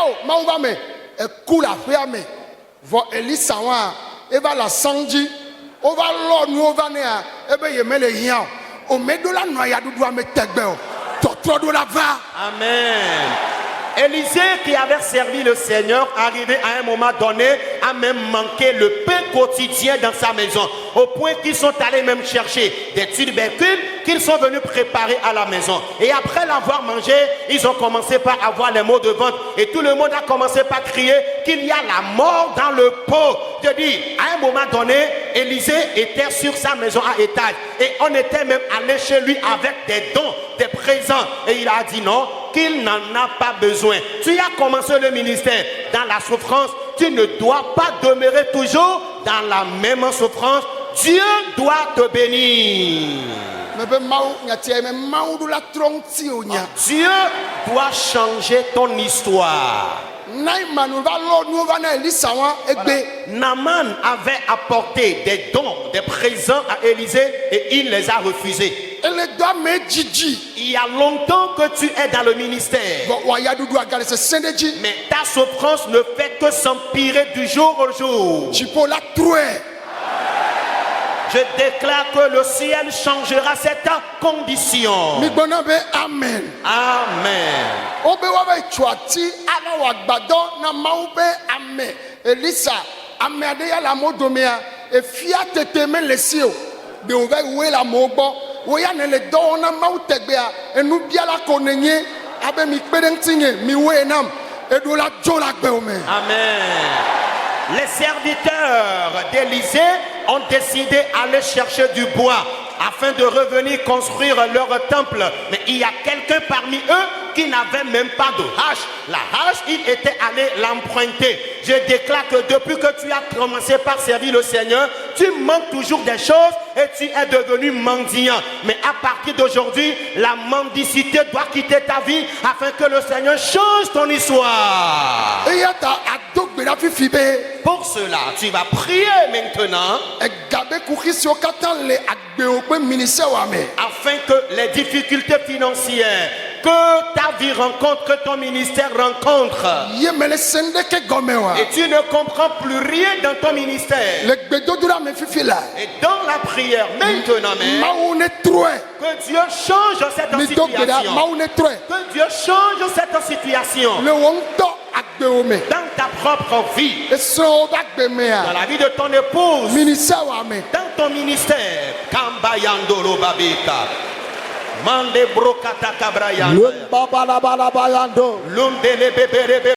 oh maouba me kula fia me vo Elisa wa e va la sanji o va lo nu o va ne a e be ye mele hian o me do la no ya dudu a me tegbe o to do la va. Amen. Élisée, qui avait servi le Seigneur, arrivé à un moment donné, a même manqué le pain quotidien dans sa maison, au point qu'ils sont allés même chercher des tubercules qu'ils sont venus préparer à la maison. Et après l'avoir mangé, ils ont commencé par avoir les maux de ventre. Et tout le monde a commencé par crier qu'il y a la mort dans le pot. Je dis, à un moment donné, Élisée était sur sa maison à étage. Et on était même allé chez lui avec des dons, des présents. Et il a dit non, qu'il n'en a pas besoin. Tu as commencé le ministère dans la souffrance. Tu ne dois pas demeurer toujours dans la même souffrance. Dieu doit te bénir. Dieu doit changer ton histoire. Naaman avait apporté des dons, des présents à Élisée et il les a refusés. Il y a longtemps que tu es dans le ministère, mais ta souffrance ne fait que s'empirer du jour au jour. Je déclare que le ciel changera cette condition. Amen. Amen. Elisa, ameadeya la modomea, et fiat teme lesio, de ouve la mobo, oya ne le dona mautegbea, et nous bien la konenye, abe mi pedentinye, mi wenam, et do la jola beome. Amen. Les serviteurs d'Élisée ont décidé d'aller chercher du bois afin de revenir construire leur temple. Mais il y a quelqu'un parmi eux qui n'avait même pas de hache. La hache, il était allé l'emprunter. Je déclare que depuis que tu as commencé par servir le Seigneur, tu manques toujours des choses et tu es devenu mendiant. Mais à partir d'aujourd'hui, la mendicité doit quitter ta vie afin que le Seigneur change ton histoire. Pour cela, tu vas prier maintenant afin que les difficultés financières que ta vie rencontre, que ton ministère rencontre, et tu ne comprends plus rien dans ton ministère, et dans la prière maintenant même, que Dieu change cette situation, que Dieu change cette situation dans ta propre vie, dans la vie de ton épouse, dans ton ministère. Kambayandolo babeka mande brokata kabrayanda lumbe le bebere